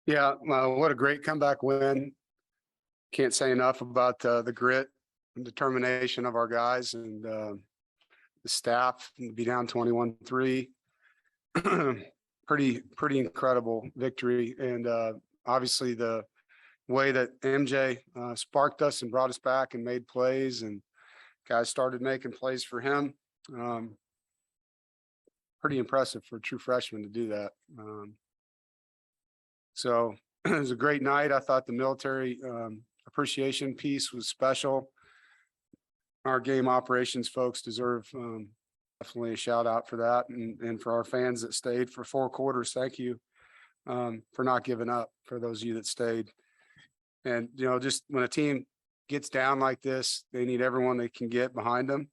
Yeah, what a great comeback win. Can't say enough about the grit and determination of our guys and the staff. To be down 21-3. Pretty incredible victory. And obviously the way that MJ sparked us and brought us back and made plays, and guys started making plays for him. Pretty impressive for a true freshman to do that. So it was a great night. I thought the military appreciation piece was special. Our game operations folks deserve definitely a shout out for that. And for our fans that stayed for 4 quarters, thank you for not giving up, for those of you that stayed. And, just when a team gets down like this, they need everyone they can get behind them.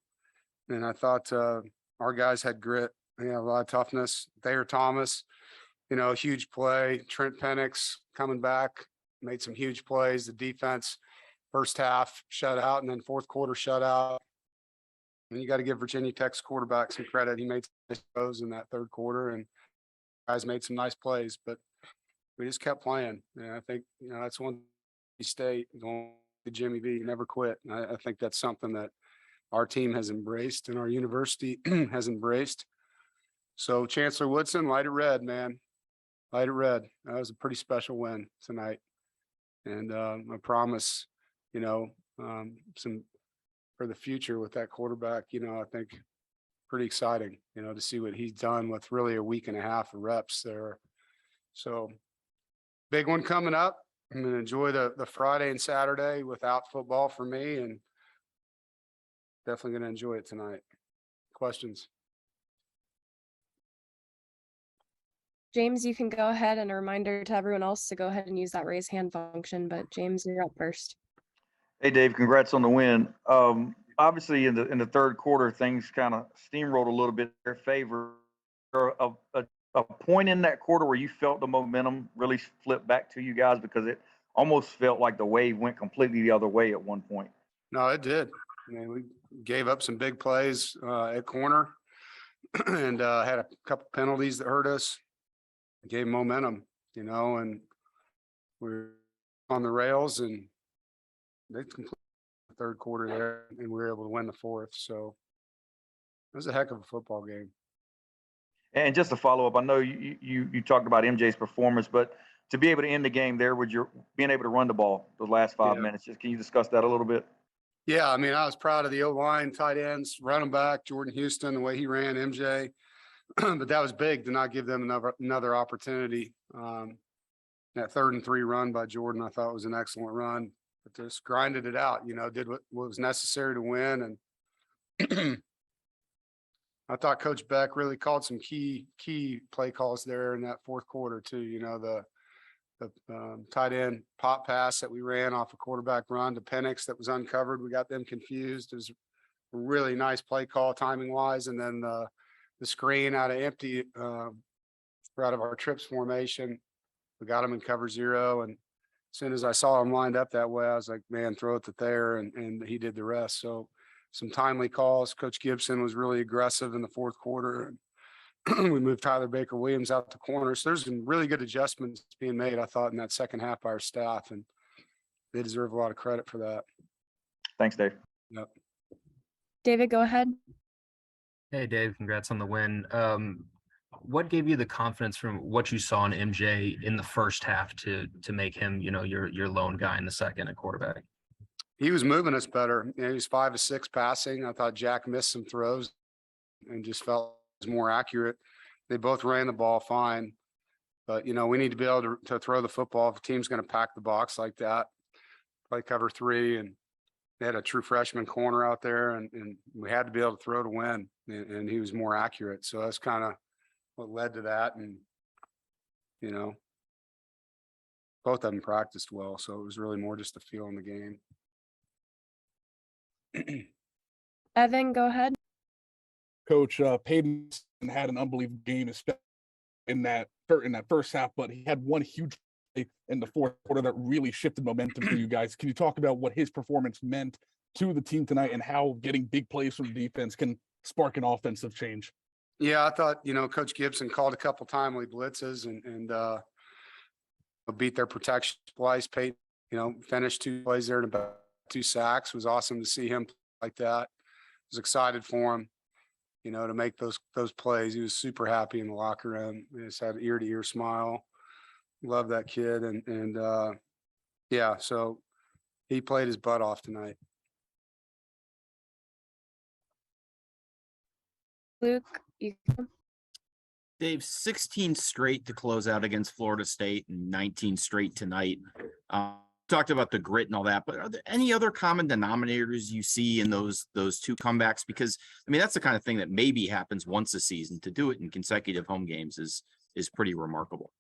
And I thought our guys had grit. They had a lot of toughness. Thayer Thomas, huge play. Trent Penix coming back, made some huge plays. The defense, first half shut out, and then fourth quarter shut out. And you got to give Virginia Tech's quarterback some credit. He made some throws in that third quarter, and guys made some nice plays, but we just kept playing. And I think, that's one State going to Jimmy V, never quit. I think that's something that our team has embraced and our university has embraced. So Chancellor Woodson, light it red, man. Light it red. That was a pretty special win tonight. And I promise, some for the future with that quarterback, I think pretty exciting, to see what he's done with really a week and a half of reps there. So big one coming up. I'm going to enjoy the Friday and Saturday without football for me, and definitely going to enjoy it tonight. Questions? James, you can go ahead, and a reminder to everyone else to go ahead and use that raise hand function, but James, you're up first. Hey, Dave, congrats on the win. Obviously in the third quarter, things kind of steamrolled a little bit in their favor. A point in that quarter where you felt the momentum really flip back to you guys, because it almost felt like the wave went completely the other way at one point. No, it did. We gave up some big plays at corner and had a couple penalties that hurt us. Gave momentum, and we're on the rails, and they completed the third quarter there, and we were able to win the fourth. So it was a heck of a football game. And just to follow up, I know you talked about MJ's performance, but to be able to end the game there with your being able to run the ball the last 5 minutes, can you discuss that a little bit? Yeah, I was proud of the O-line, tight ends, running back, Jordan Houston, the way he ran, MJ. But that was big to not give them another opportunity. That 3rd and 3 run by Jordan, I thought was an excellent run. But just grinded it out, did what was necessary to win. And I thought Coach Beck really called some key play calls there in that fourth quarter too. The tight end pop pass that we ran off a quarterback run to Penix that was uncovered. We got them confused. It was a really nice play call timing wise. And then the screen out of empty out of our trips formation, we got him in cover 0. And as soon as I saw him lined up that way, I was like, man, throw it to Thayer, and he did the rest. So some timely calls. Coach Gibson was really aggressive in the fourth quarter. We moved Tyler Baker-Williams out to corner. So there's some really good adjustments being made, I thought, in that second half by our staff, and they deserve a lot of credit for that. Thanks, Dave. Yep. David, go ahead. Hey, Dave, congrats on the win. What gave you the confidence from what you saw in MJ in the first half to make him, your lone guy in the second at quarterback? He was moving us better. He was 5 of 6 passing. I thought Jack missed some throws and just felt was more accurate. They both ran the ball fine, but we need to be able to throw the football if the team's going to pack the box like that, play cover 3, and they had a true freshman corner out there, and we had to be able to throw to win, and he was more accurate. So that's kind of what led to that. And both of them practiced well, so it was really more just a feel in the game. Evan, go ahead. Coach Payton had an unbelievable game, especially in that first half, but he had one huge play in the fourth quarter that really shifted momentum for you guys. Can you talk about what his performance meant to the team tonight and how getting big plays from the defense can spark an offensive change? Yeah, I thought, Coach Gibson called a couple timely blitzes, and beat their protection twice. Peyton, finished 2 plays there and about 2 sacks. It was awesome to see him like that. I was excited for him, to make those plays. He was super happy in the locker room. He just had an ear to ear smile. Love that kid. And yeah, so he played his butt off tonight. Luke, you Dave, 16 straight to close out against Florida State and 19 straight tonight. Talked about the grit and all that, but are there any other common denominators you see in those 2 comebacks? Because that's the kind of thing that maybe happens once a season. To do it in consecutive home games is pretty remarkable.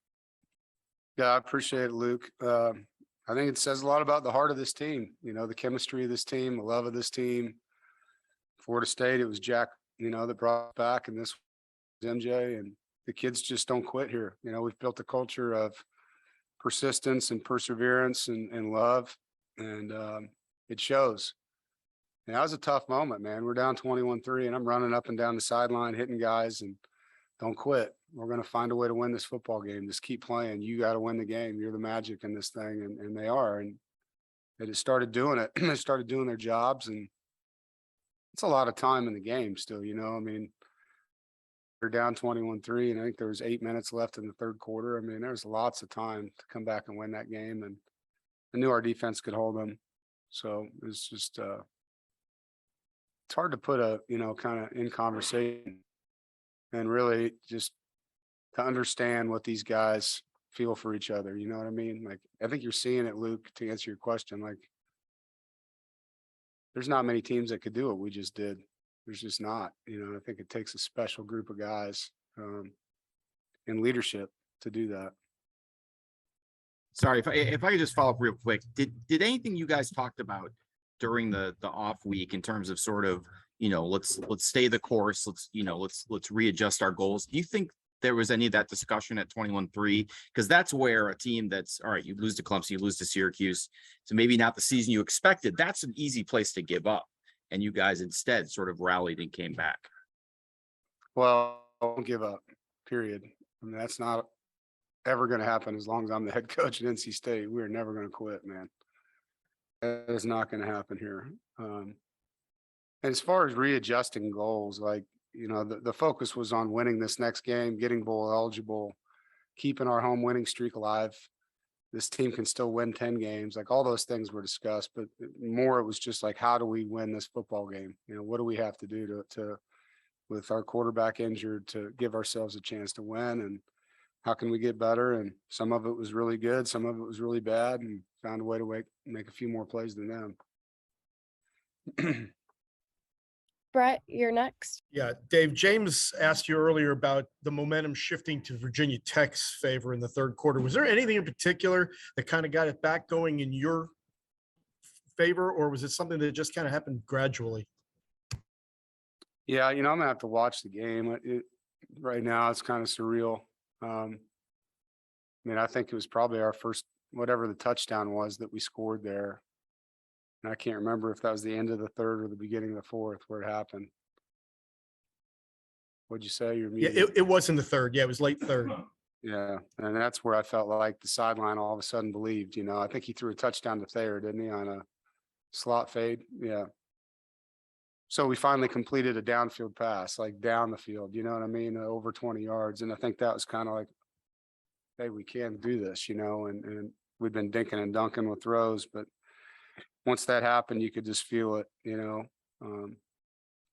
Yeah, I appreciate it, Luke. I think it says a lot about the heart of this team, the chemistry of this team, the love of this team. Florida State, it was Jack, that brought it back, and this was MJ, and the kids just don't quit here. We've built a culture of persistence and perseverance and love, and it shows. And that was a tough moment, man. We're down 21-3, and I'm running up and down the sideline, hitting guys, and don't quit. We're going to find a way to win this football game. Just keep playing. You got to win the game. You're the magic in this thing, and they are. And they just started doing it. They started doing their jobs, and it's a lot of time in the game still, They're down 21-3, and I think there was 8 minutes left in the third quarter. There's lots of time to come back and win that game, and I knew our defense could hold them. So it's just it's hard to put a kind of in conversation and really just to understand what these guys feel for each other. You know what I mean? Like, I think you're seeing it, Luke, to answer your question. Like, there's not many teams that could do what we just did. There's just not. I think it takes a special group of guys in leadership to do that. Sorry, if I could just follow up real quick. Did anything you guys talked about during the off week in terms of sort of, let's stay the course, let's readjust our goals? Do you think there was any of that discussion at 21-3? Because that's where a team that's all right, you lose to Clemson, you lose to Syracuse, so maybe not the season you expected. That's an easy place to give up. And you guys instead sort of rallied and came back. Well, don't give up, period. That's not ever going to happen as long as I'm the head coach at NC State. We're never going to quit, man. That is not going to happen here. And as far as readjusting goals, like, the focus was on winning this next game, getting bowl eligible, keeping our home winning streak alive. This team can still win 10 games. Like, all those things were discussed, but more it was just like, how do we win this football game? What do we have to do to with our quarterback injured, to give ourselves a chance to win? And how can we get better? And some of it was really good. Some of it was really bad, and found a way to make a few more plays than them. Brett, you're next. Yeah, Dave, James asked you earlier about the momentum shifting to Virginia Tech's favor in the third quarter. Was there anything in particular that kind of got it back going in your favor, or was it something that just kind of happened gradually? Yeah, I'm gonna have to watch the game. Right now, it's kind of surreal. I think it was probably our first, whatever the touchdown was that we scored there. And I can't remember if that was the end of the third or the beginning of the fourth where it happened. What'd you say? You're Yeah, muted. it was in the third. Yeah, it was late third. Yeah, and that's where I felt like the sideline all of a sudden believed. I think he threw a touchdown to Thayer, didn't he, on a slot fade? Yeah. So we finally completed a downfield pass, like down the field, you know what I mean, over 20 yards. And I think that was kind of like, hey, we can do this, and we've been dinking and dunking with throws, but once that happened, you could just feel it, and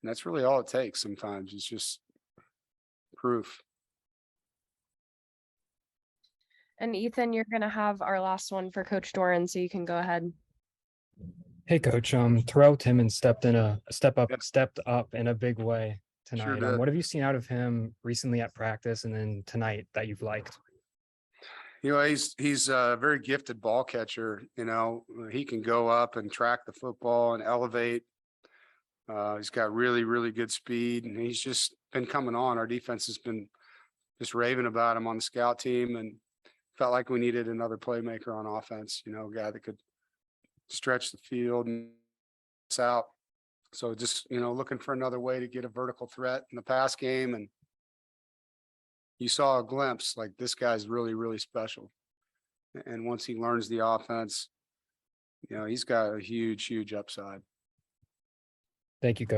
that's really all it takes sometimes. It's just proof. And Ethan, you're going to have our last one for Coach Doeren, so you can go ahead. Hey, Coach. Terrell Timmons stepped Yep. up in a big way tonight. Sure did. What have you seen out of him recently at practice and then tonight that you've liked? He's a very gifted ball catcher. He can go up and track the football and elevate. He's got really, really good speed, and he's just been coming on. Our defense has been just raving about him on the scout team, and felt like we needed another playmaker on offense, a guy that could stretch the field and out. So just, looking for another way to get a vertical threat in the pass game. And you saw a glimpse, like, this guy's really, really special. And once he learns the offense, he's got a huge, huge upside. Thank you, Coach.